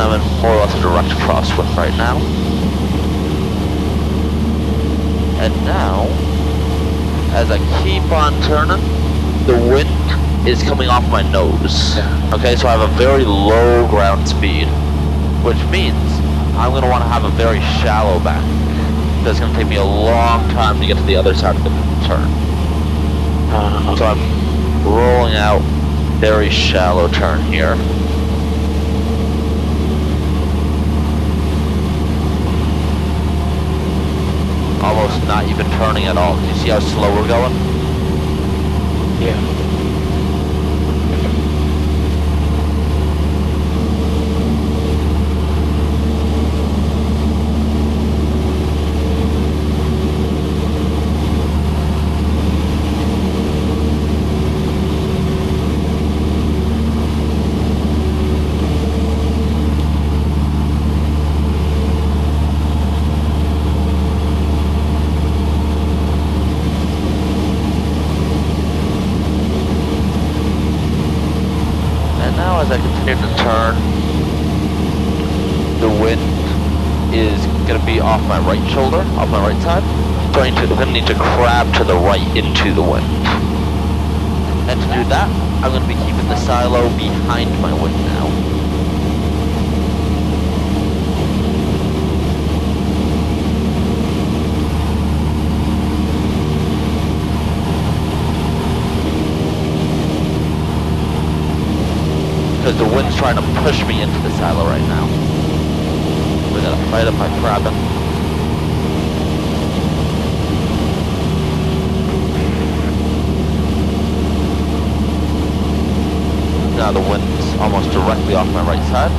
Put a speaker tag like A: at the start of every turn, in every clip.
A: I'm in more or less a direct crosswind right now. And now, as I keep on turning, the wind is coming off my nose. Okay, so I have a very low ground speed, which means I'm going to want to have a very shallow bank. It's going to take me a long time to get to the other side of the turn. So I'm rolling out very shallow turn here. Almost not even turning at all. You see how slow we're going?
B: Yeah.
A: As I continue to turn, the wind is going to be off my right shoulder, off my right side. So I'm going to need to crab to the right into the wind. And to do that, I'm going to be keeping the silo behind my wind now. Because the wind's trying to push me into the silo right now. We gotta fight up my crabbing. Now the wind's almost directly off my right side.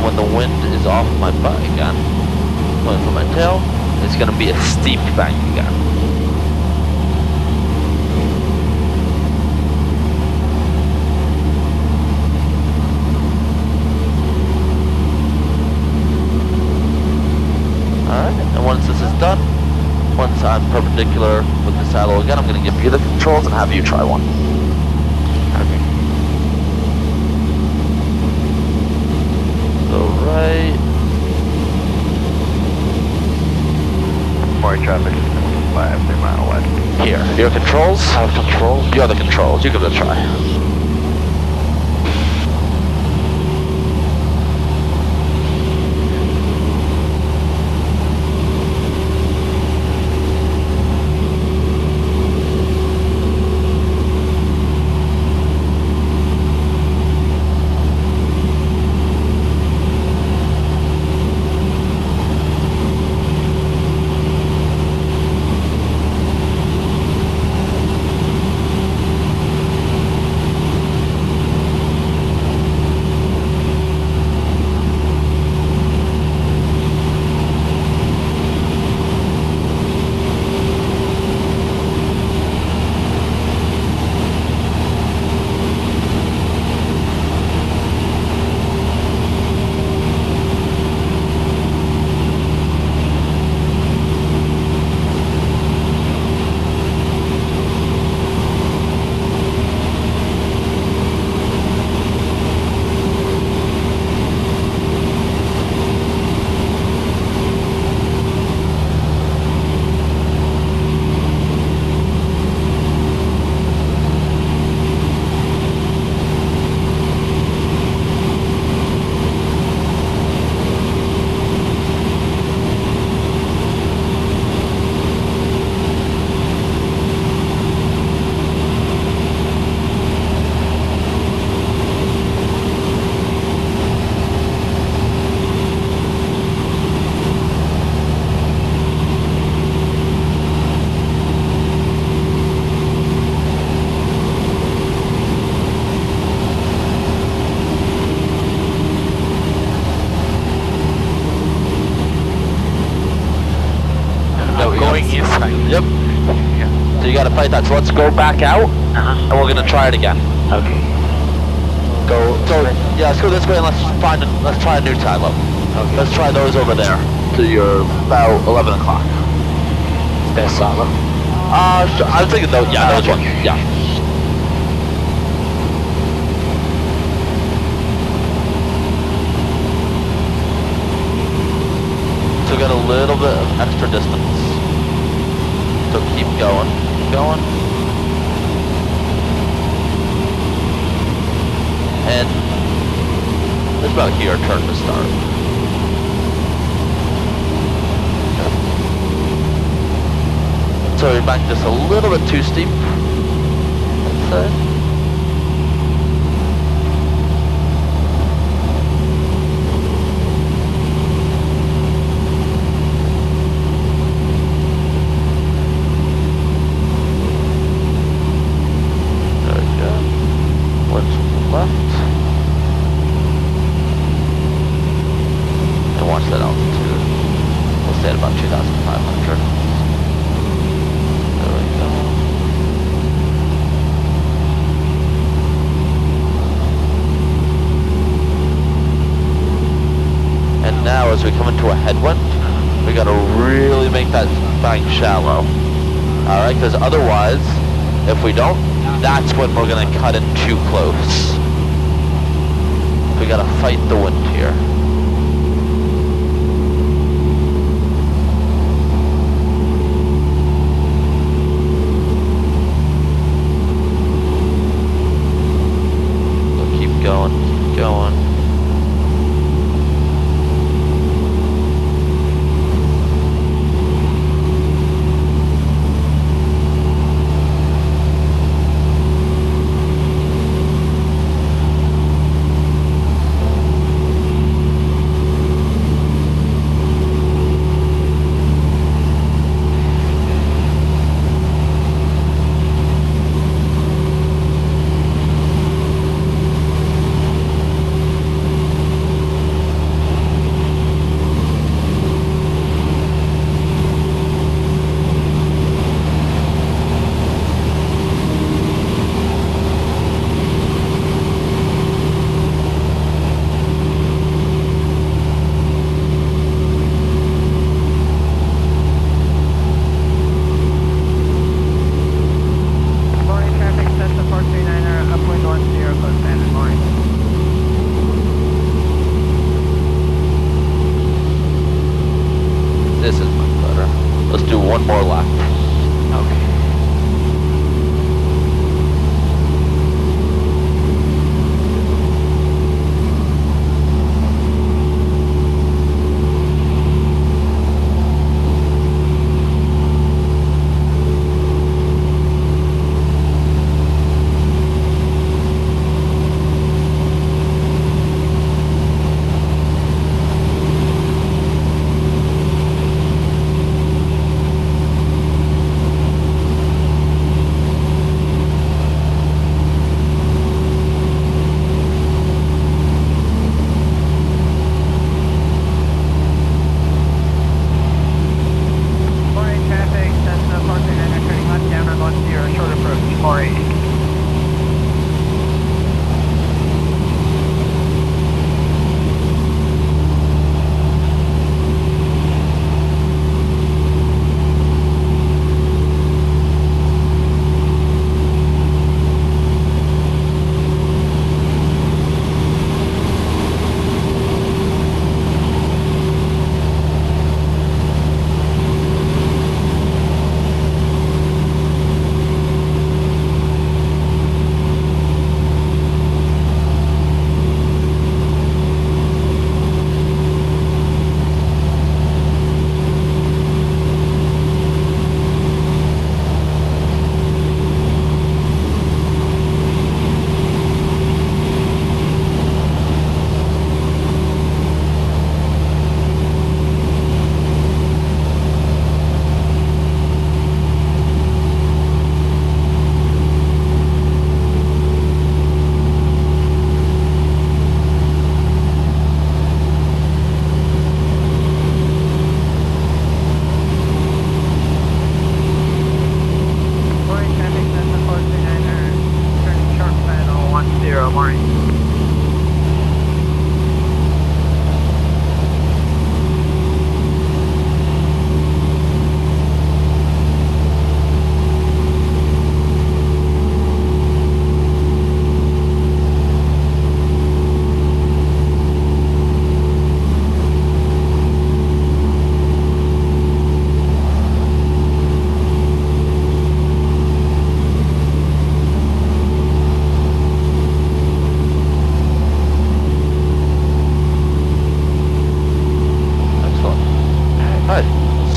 A: When the wind is off my butt again, going for my tail, it's going to be a steep bank again. Alright, and once this is done, once I'm perpendicular with the saddle again, I'm going to give you the controls and have you try one. Right.
C: More traffic is 5 mile west.
A: Here, your controls?
C: Controls?
A: You're the controls, you give it a try. Yep. Yeah. So you gotta fight that. So let's go back out, and we're gonna try it again.
B: Okay.
A: Yeah, let's go this way and let's try a new silo.
B: Okay.
A: Let's try those over there. So you're about 11 o'clock.
B: That's solid.
A: I was thinking those, yeah, those ones, yeah. So we got a little bit of extra distance. So keep going, keep going. And it's about here, turn to start. So you're back just a little bit too steep, let's say. That altitude. We'll stay at about 2,500. There we go. And now as we come into a headwind, we gotta really make that bank shallow. Alright, because otherwise, if we don't, that's when we're gonna cut in too close. We gotta fight the wind here. Going. This is much better. Let's do one more lap.
B: Okay.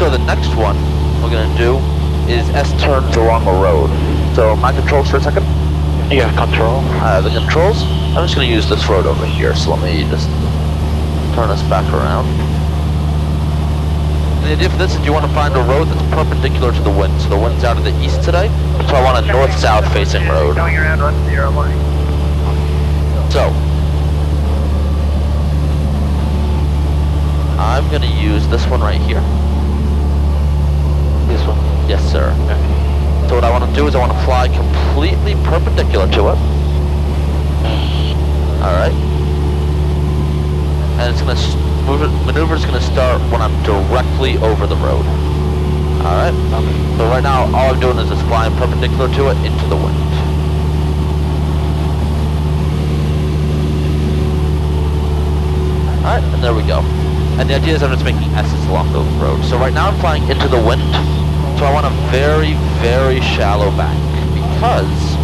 A: So the next one we're gonna do is S turns along the road. So my controls for a second.
B: You got control.
A: The controls. I'm just gonna use this road over here. So let me just turn us back around. And the idea for this is you want to find a road that's perpendicular to the wind. So the wind's out of the east today. So I want a north-south facing road.
C: Going around 10 morning.
A: So I'm gonna use this one right here.
B: This one.
A: Yes, sir.
B: Okay.
A: So what I want to do is I want to fly completely perpendicular to it. Alright. And it's gonna maneuver's gonna start when I'm directly over the road. Alright?
B: Okay.
A: So right now all I'm doing is just flying perpendicular to it into the wind. Alright, and there we go. And the idea is I'm just making S's along the road. So right now I'm flying into the wind. So I want a very, very shallow bank because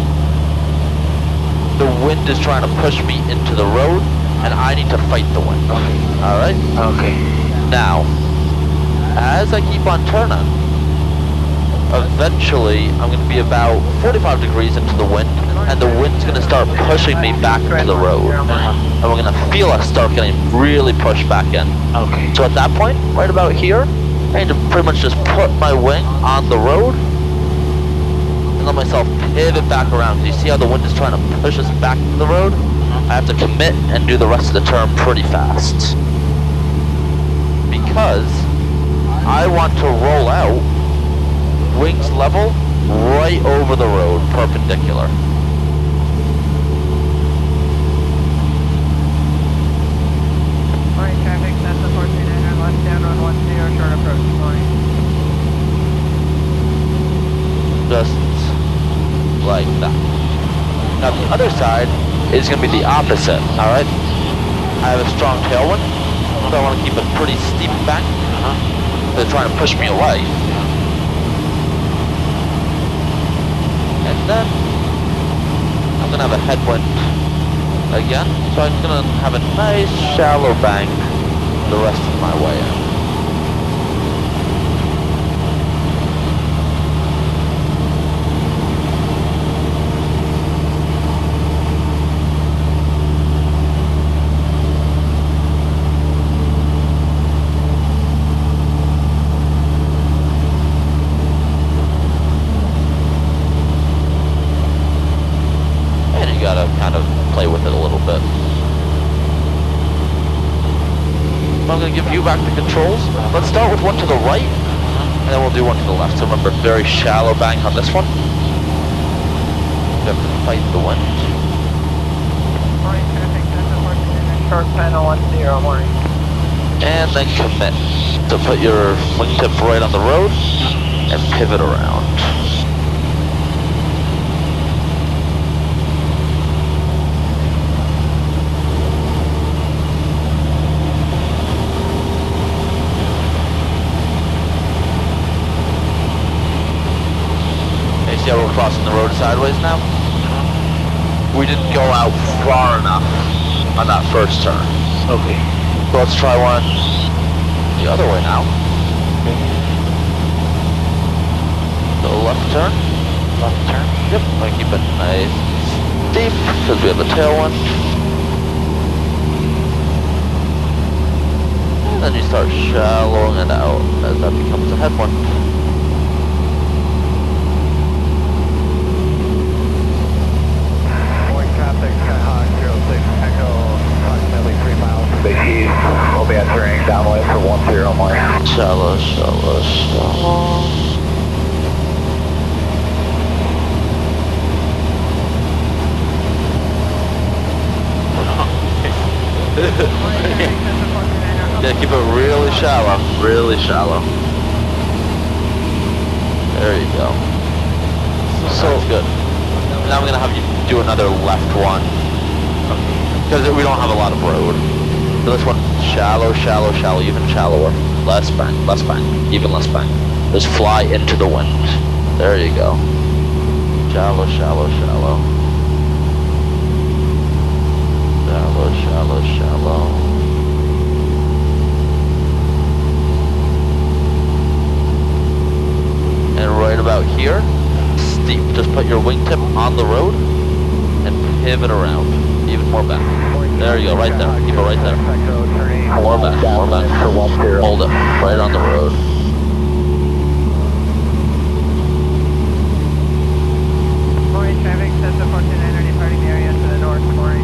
A: the wind is trying to push me into the road and I need to fight the wind. Alright?
B: Okay.
A: Now, as I keep on turning, eventually I'm going to be about 45 degrees into the wind and the wind's going to start pushing me back into the road. And we're going to feel us start getting really pushed back in.
B: Okay.
A: So at that point, right about here, I need to pretty much just put my wing on the road and let myself pivot back around. Because you see how the wind is trying to push us back to the road? I have to commit and do the rest of the turn pretty fast. Because I want to roll out wings level right over the road, perpendicular.
D: Morning traffic, that's the 439 left down on 10, short approach, morning.
A: Just like that. Now the other side is going to be the opposite, alright? I have a strong tailwind, so I want to keep a pretty steep bank. They're trying to push me away. And then I'm going to have a headwind again, so I'm going to have a nice shallow bank the rest of my way in. Gotta kind of play with it a little bit. So I'm gonna give you back the controls. Let's start with one to the right, and then we'll do one to the left. So remember, very shallow bank on this one. You have to fight the wind.
D: Morning traffic, that's the 439 short panel 10, morning.
A: And then commit. So put your wingtip right on the road, and pivot around. See how we're crossing the road sideways now? We didn't go out far enough on that first turn.
B: Okay.
A: So let's try one the other way now. So left turn.
B: Left turn.
A: Yep, I'm gonna keep it nice deep because we have a tailwind. And then you start shallowing it out as that becomes a headwind.
C: We'll be entering downwind for 10 more.
A: Shallow, shallow, shallow. Yeah, keep it really shallow, really shallow. There you go. So good. Now I'm gonna have you do another left one. Because we don't have a lot of road. So this one, shallow, shallow, shallow, even shallower. Less bank, even less bank. Just fly into the wind. There you go. Shallow, shallow, shallow. Shallow, shallow, shallow. here, steep. Just put your wingtip on the road and pivot around. Even more back. There you go, right there. Keep it right there. More back, more back. Hold it, right on the road.
D: Corey, traffic says the 49er departing the area to the north, Corey.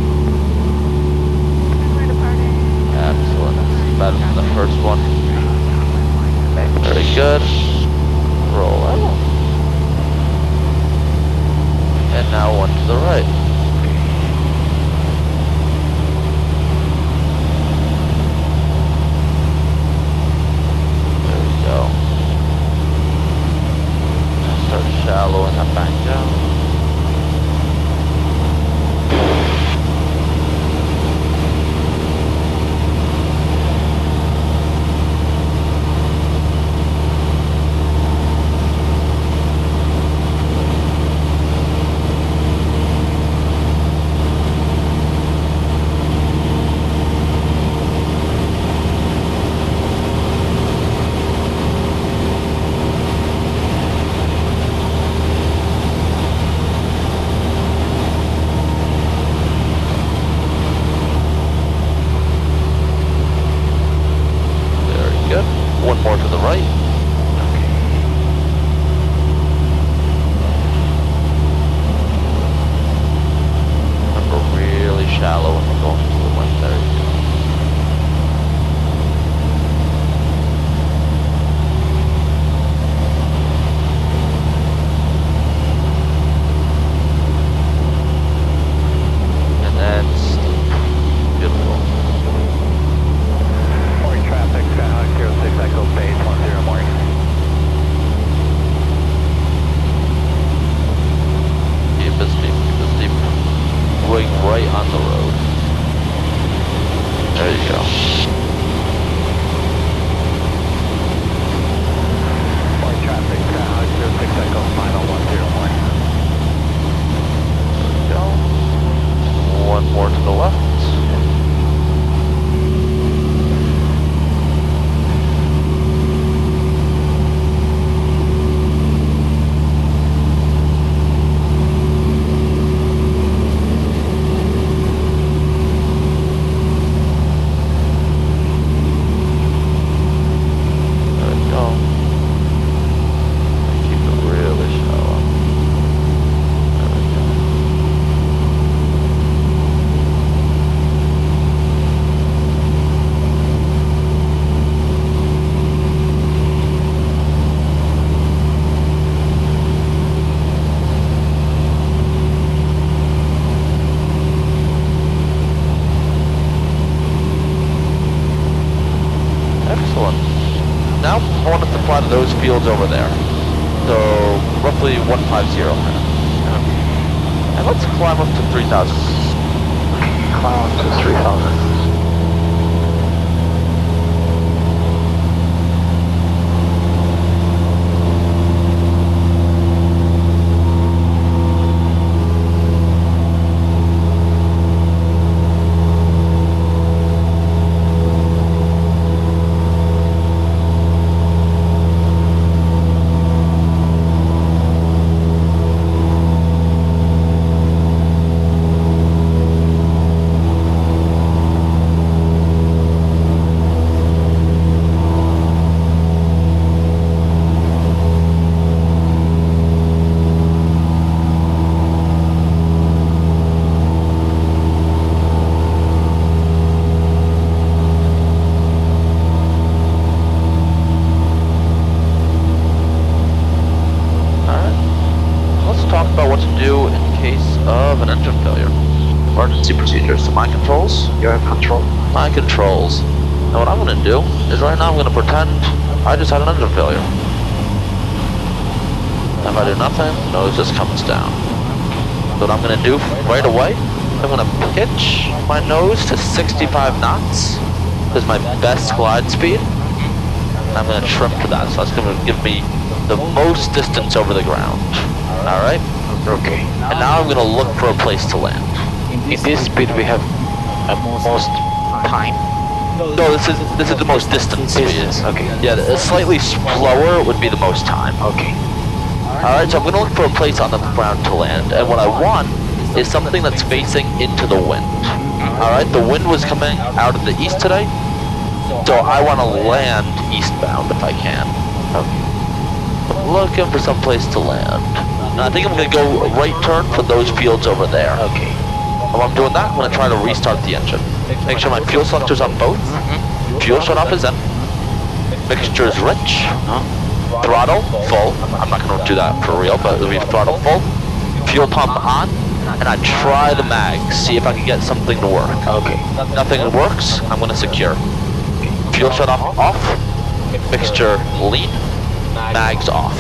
D: We're departing.
A: Excellent. Better than the first one. Very good. Roll out. And now one to the right. There we go. Start shallowing that back down. One more to the right. Remember, really shallow when we're going to the left. There you go. And then steep. Beautiful.
C: Morning traffic, 06 Echo Base 10 morning.
A: Keep it steep, keep it steep. Going right on the road. There you go.
C: Morning traffic, 06 Echo final 10 morning.
A: Go. One more to the left. Excellent. Now I want to fly to those fields over there. So roughly 150. And let's climb up to 3,000.
B: Climb up to 3,000.
A: Talk about what to do in case of an engine failure. Emergency procedures. So my controls.
B: You have control.
A: My controls. Now what I'm going to do is right now I'm going to pretend I just had an engine failure. If I do nothing, nose just comes down. So what I'm going to do right away, I'm going to pitch my nose to 65 knots. Is my best glide speed. And I'm going to trim to that. So that's going to give me the most distance over the ground. Alright?
B: Okay.
A: And now I'm going to look for a place to land.
B: In this speed we have most time.
A: No, this is the most distance speed.
B: Distance, okay.
A: Yeah, slightly slower would be the most time.
B: Okay.
A: Alright, so I'm gonna look for a place on the ground to land, and what I want is something that's facing into the wind. Alright, the wind was coming out of the east today, so I want to land eastbound if I can. Okay. I'm looking for some place to land. And I think I'm gonna go right turn for those fields over there.
B: Okay.
A: While I'm doing that, I'm gonna try to restart the engine. Make sure my fuel selector's on both. Fuel shut off is in. Mixture is rich. Throttle full. I'm not gonna do that for real, but it'll be throttle full. Fuel pump on, and I try the mags, see if I can get something to work.
B: Okay.
A: Nothing works, I'm gonna secure. Fuel shut off. Mixture lean. Mags off.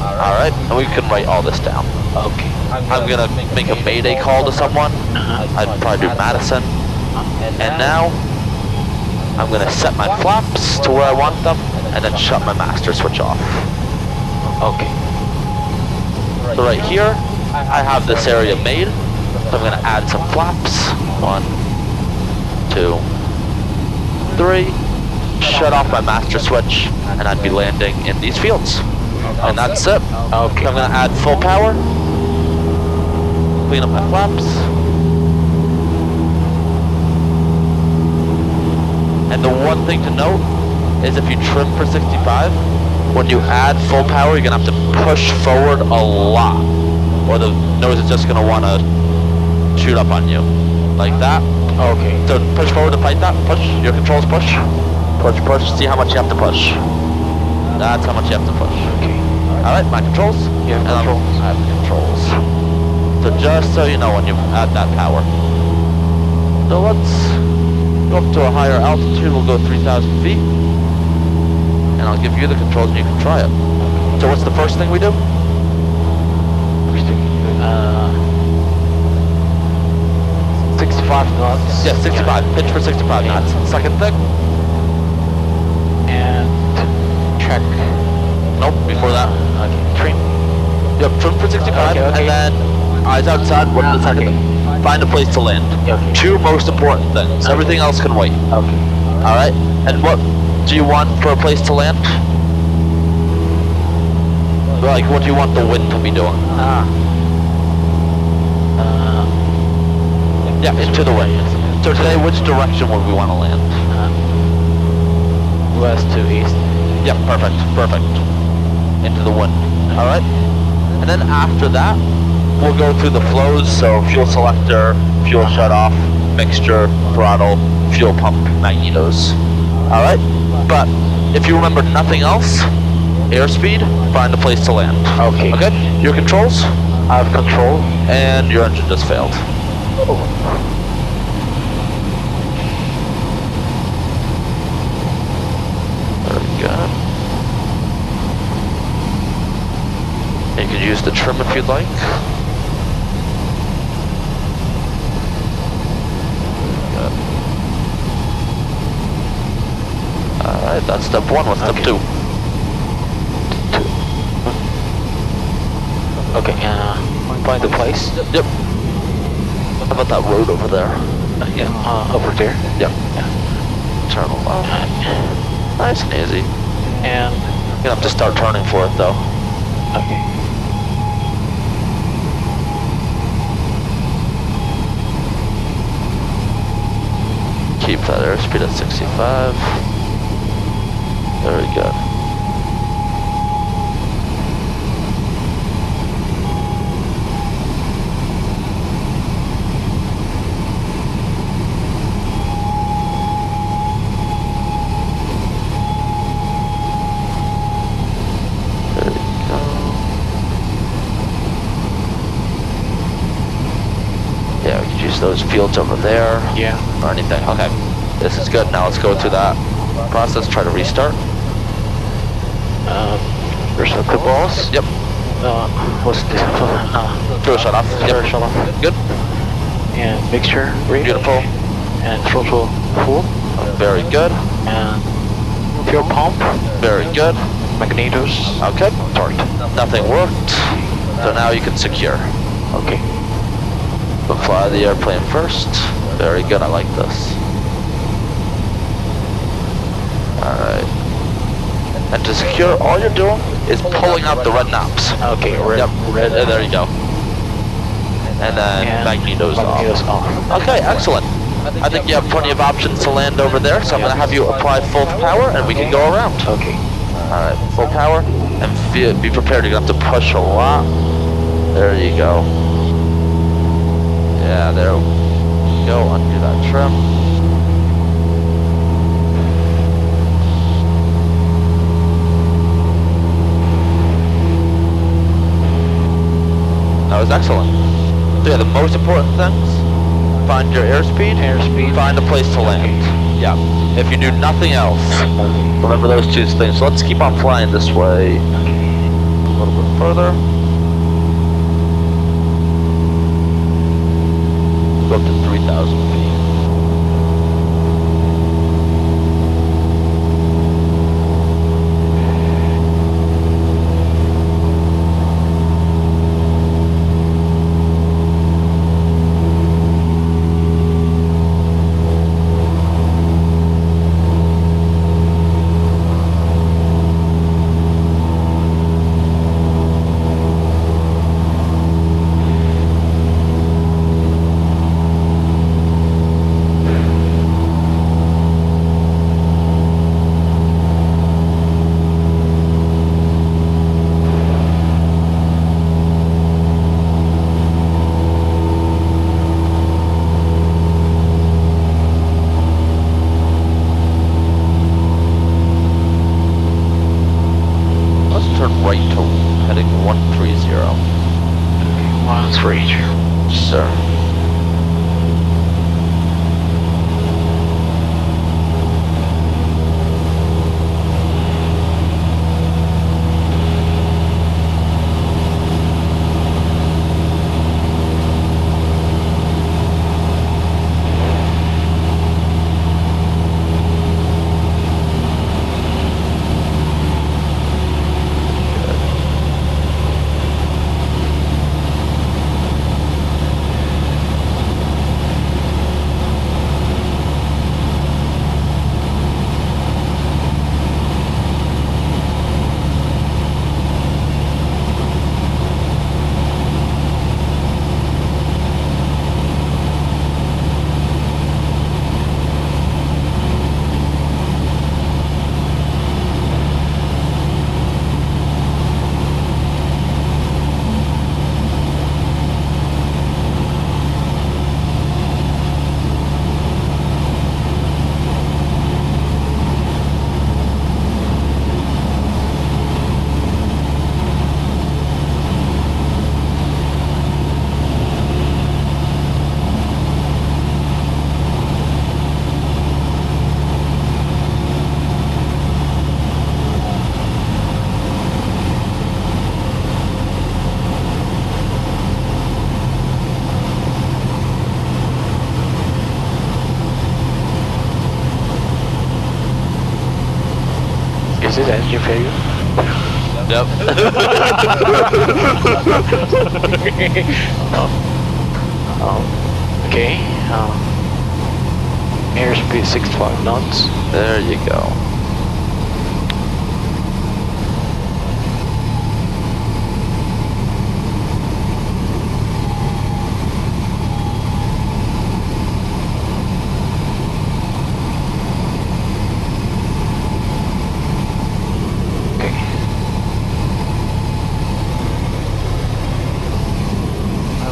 A: Alright, and we can write all this down.
B: Okay.
A: I'm gonna make a mayday call to someone. I'd probably do Madison. And now, I'm gonna set my flaps to where I want them, and then shut my master switch off.
B: Okay.
A: So right here, I have this area made. So I'm gonna add some flaps. 1, 2, 3. Shut off my master switch, and I'd be landing in these fields. And that's it.
B: Okay.
A: So I'm gonna add full power. Clean up my flaps. And the one thing to note is if you trim for 65, when you add full power, you're gonna have to push forward a lot, or the nose is just gonna wanna shoot up on you. Like that.
B: Okay.
A: So push forward to fight that. Push. Your controls push. Push, push. See how much you have to push. That's how much you have to push.
B: Okay.
A: Alright, my controls.
B: Yeah, controls.
A: I have controls. So just so you know when you add that power. So let's go up to a higher altitude. We'll go 3,000 feet. And I'll give you the controls and you can try it. So what's the first thing we do?
B: 65 knots.
A: Yeah, 65. Pitch for 65 knots. Second thing?
B: And check.
A: Nope, before that.
B: Okay. Trim.
A: Yep, trim for 65.
B: Okay.
A: And then eyes outside. What is the second thing? Find a place to land.
B: Okay.
A: Two most important things. Everything else can wait.
B: Okay.
A: Alright? And what do you want for a place to land? Like, what do you want the wind to be doing? Yeah, into the wind. So today, which direction would we want to land?
B: West to east.
A: Yeah, perfect, perfect. Into the wind. Alright? And then after that, we'll go through the flows, so fuel selector, fuel shut off, mixture, throttle, fuel pump, magnetos. Alright? But if you remember nothing else, airspeed, find a place to land.
B: Okay.
A: Okay? Your controls,
B: I have control.
A: and your engine just failed. Very good. You can use the trim if you'd like. Good. Alright, that's step one. What's step two?
B: Okay, find the place.
A: Yep. How about that road over there?
B: Over there.
A: Yep. Turn left. Nice and easy.
B: And,
A: You're gonna have to start turning for it though.
B: okay.
A: Keep that airspeed at 65. Very good. There we go. Yeah, we could use those fields over there.
B: Yeah.
A: Or anything. Okay. This is good. Now let's go through that process. Try to restart.
B: Reset the balls.
A: Yep.
B: What's this?
A: Fuel shut off. Yep.
B: Shut off.
A: Good.
B: And mixture. Read.
A: Beautiful.
B: And throttle full.
A: Very good.
B: And fuel pump.
A: Very good.
B: Magnetos.
A: Okay.
B: Start.
A: Nothing worked. So now you can secure.
B: Okay.
A: We'll fly the airplane first. Very good. I like this. Alright. And And to secure, all you're doing is pulling out the red knobs.
B: Okay, red.
A: Yep,
B: Red.
A: there you go. And then magneto's off.
B: Magneto's off.
A: Okay, excellent. I think you have plenty of options to land over there, so I'm going to have you apply full power and we can go around.
B: Okay.
A: Alright, full power, and be prepared, you're going to have to push a lot. There you go. Yeah, there we go, undo that trim. That was excellent. So yeah, the most important things, find your airspeed, find a place to land. Yeah, if you do nothing else, remember those two things. So let's keep on flying this way a little bit further. Go up to 3,000 feet. Right to heading 130.
B: 130.
A: Sir.
B: Is it engine failure?
A: Yep.
B: Okay. Airspeed 65 knots.
A: There you go.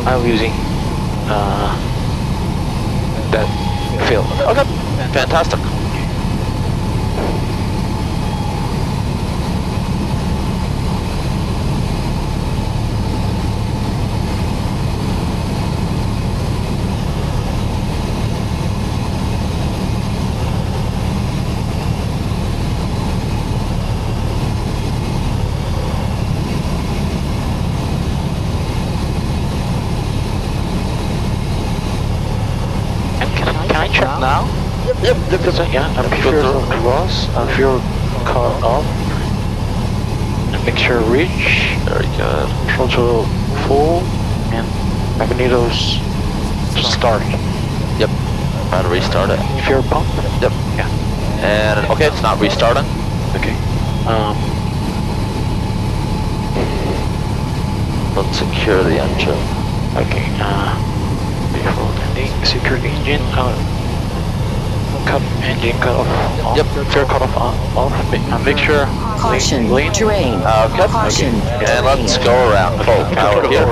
B: I'm using that field.
A: Okay, fantastic.
B: Can I check now?
A: Yep.
B: Yeah, I'm sure the loss. I'm sure car up. And make sure reach.
A: Very good.
B: Throttle full. And magneto's start.
A: Yep. Try to restart it.
B: Fuel pump.
A: Yep.
B: Yeah.
A: And okay, it's not restarting.
B: Okay.
A: Let's secure the engine.
B: Okay, before landing, secure the engine, cut engine cut off,
A: Yep.
B: fuel cut off, make sure
E: Caution,
B: lane,
E: terrain.
A: Okay.
E: Caution,
A: And let's
E: terrain.
A: go around. Full power here.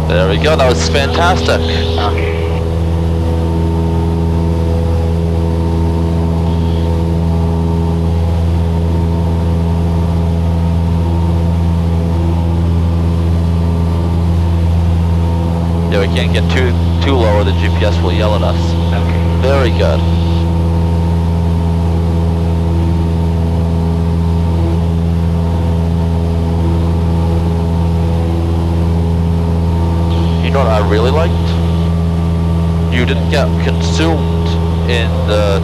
A: There we go. That was fantastic.
B: Okay.
A: Yeah, we can't get too low or the GPS will yell at us.
B: Okay.
A: Very good. You know what I really liked? You didn't get consumed in the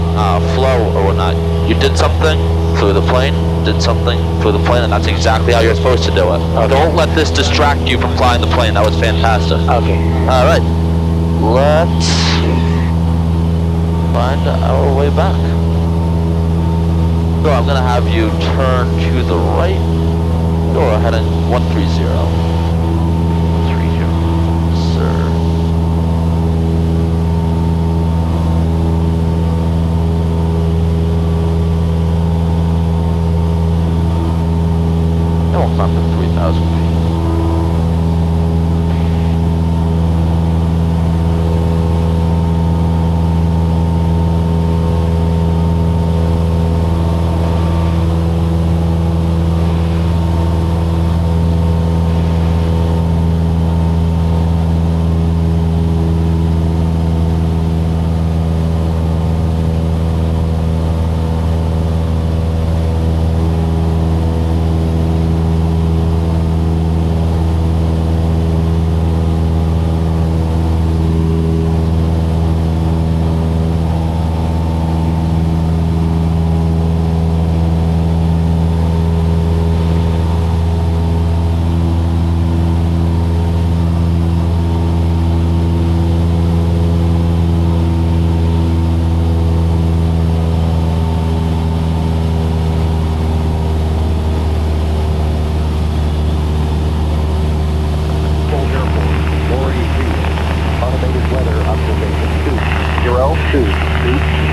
A: flow or whatnot. You did something, flew the plane, did something, flew the plane, and that's exactly how you're supposed to do it.
B: Okay.
A: Don't let this distract you from flying the plane. That was fantastic.
B: Okay.
A: Alright, let's find our way back. So I'm gonna have you turn to the right. Door heading 130. 30. Sir. That won't climb to 3,000 feet.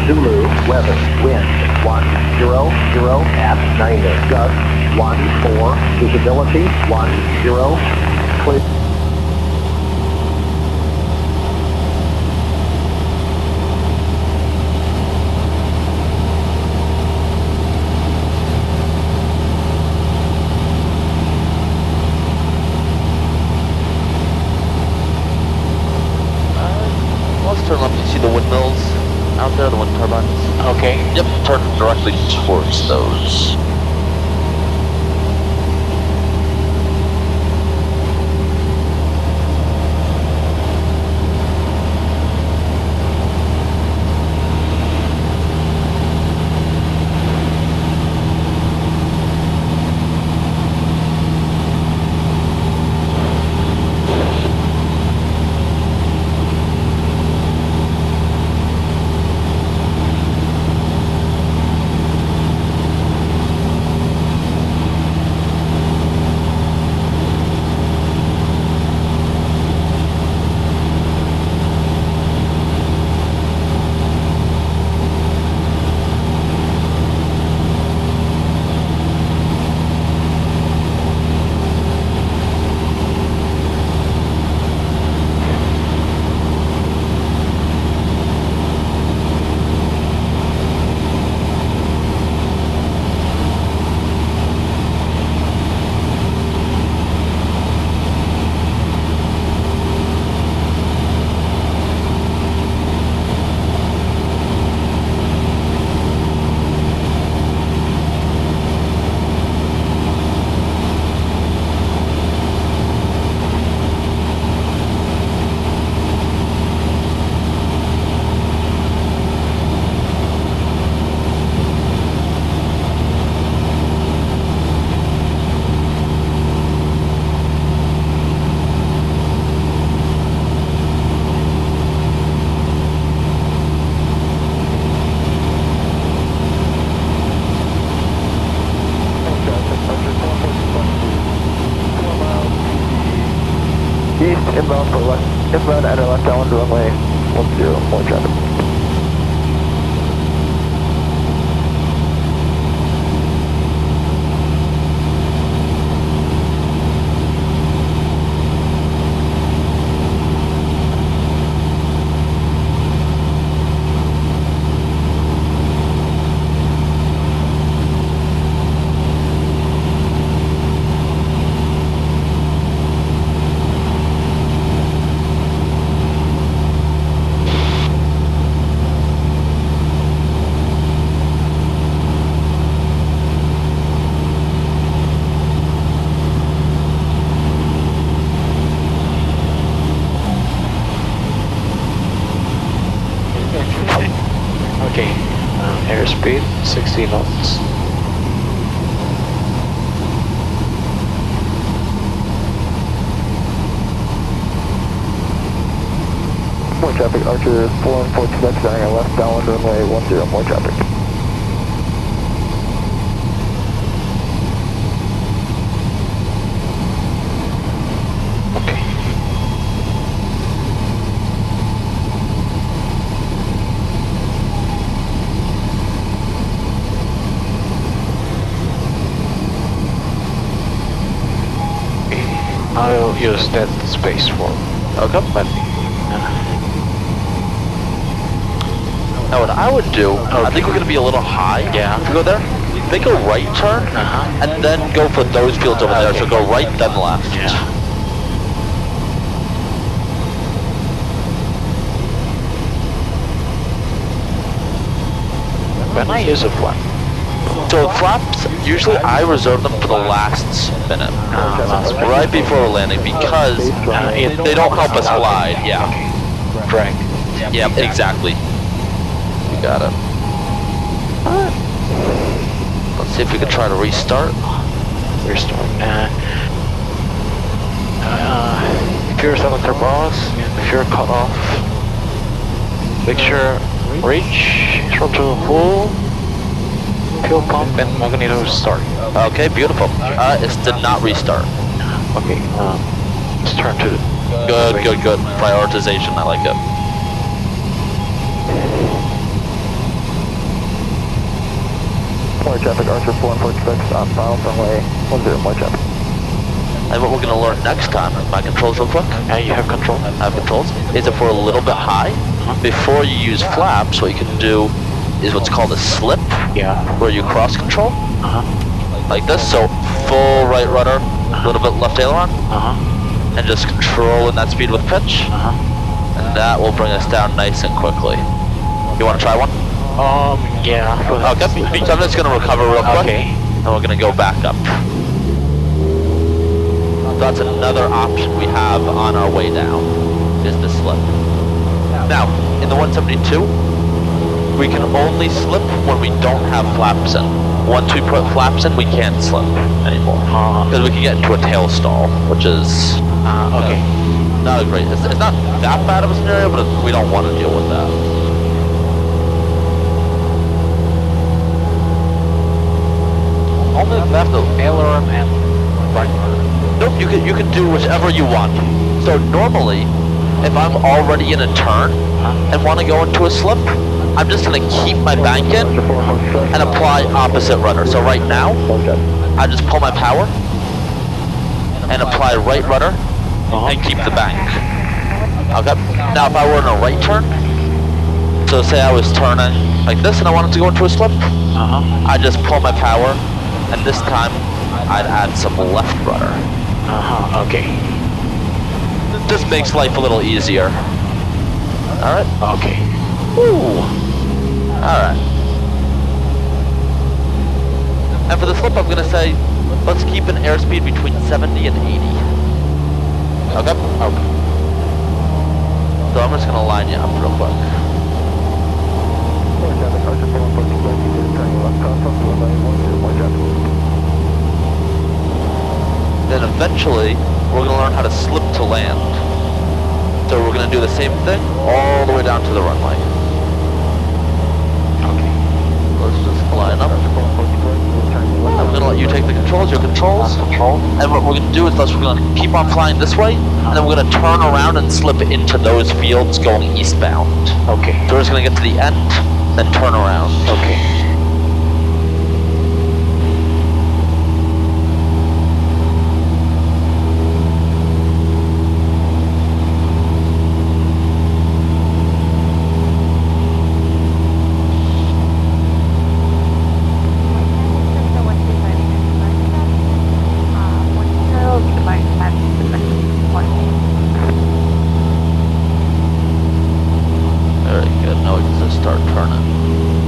C: Zulu, weather, wind, 100 at 90, gust, 14, visibility, 10, clear.
A: Let's turn left. You see the windmills out there, the wind turbines?
B: Okay.
A: Yep, turn directly towards those.
B: Inbound for left, inbound enter left downwind runway 10, more traffic. Okay, airspeed 60 knots. More traffic, Archer 414 Quebec, starting on left downwind runway 10, more traffic. Okay. I'll use that space for landing.
A: Now what I would do, I think we're going to be a little high.
B: Yeah.
A: If we go there, make a right turn, and then go for those fields over there. So go right, then left.
B: Yeah. When I use a flap.
A: So flaps, usually I reserve them for the last minute, right before landing, because they don't help us glide. Yeah.
B: Drag.
A: Yeah, exactly. You got it. Let's see if we can try to restart.
B: Restart. If you're selector boss, if you're cut off, make sure reach throttle full, fuel pump, and magneto start.
A: Okay, beautiful. It did not restart.
B: Okay, let's turn to
A: Good. Prioritization, I like it.
B: more traffic, Archer 446 outbound runway 10, more traffic.
A: And what we're going to learn next time, my controls real quick.
B: You have control.
A: I have controls. Is if we're a little bit high, before you use flaps, what you can do is what's called a slip,
B: Yeah.
A: where you cross control, like this. So full right rudder, a little bit left aileron, and just controlling that speed with pitch, and that will bring us down nice and quickly. You want to try one?
B: Yeah.
A: Okay. So I'm just going to recover real quick,
B: Okay.
A: and we're going to go back up. That's another option we have on our way down, is the slip. Now, in the 172, we can only slip when we don't have flaps in. Once we put flaps in, we can't slip anymore. Because we can get into a tail stall, which is
B: Okay.
A: not a great, it's not that bad of a scenario, but we don't want to deal with that.
B: Only left of aileron and right.
A: Nope, you can do whichever you want. So normally, if I'm already in a turn and want to go into a slip, I'm just going to keep my bank in and apply opposite rudder. So right now, I just pull my power and apply right rudder and keep the bank. Okay. Now if I were in a right turn, so say I was turning like this and I wanted to go into a slip, I just pull my power, and this time I'd add some left rudder.
B: Okay.
A: This makes life a little easier. Alright.
B: Okay.
A: Ooh. Alright. And for the slip I'm gonna say, let's keep an airspeed between 70 and 80. Okay? Okay. So I'm just gonna line you up real quick. Then eventually, we're gonna learn how to slip to land. So we're gonna do the same thing all the way down to the runway. Okay. Let's just line up. I'm gonna let you take the controls. You'll continue controls. And what we're going to do is we're going to keep on flying this way, and then we're going to turn around and slip into those fields going eastbound.
B: Okay.
A: So we're just going to get to the end, then turn around.
B: Okay.
A: Very good. Now we can just start turning.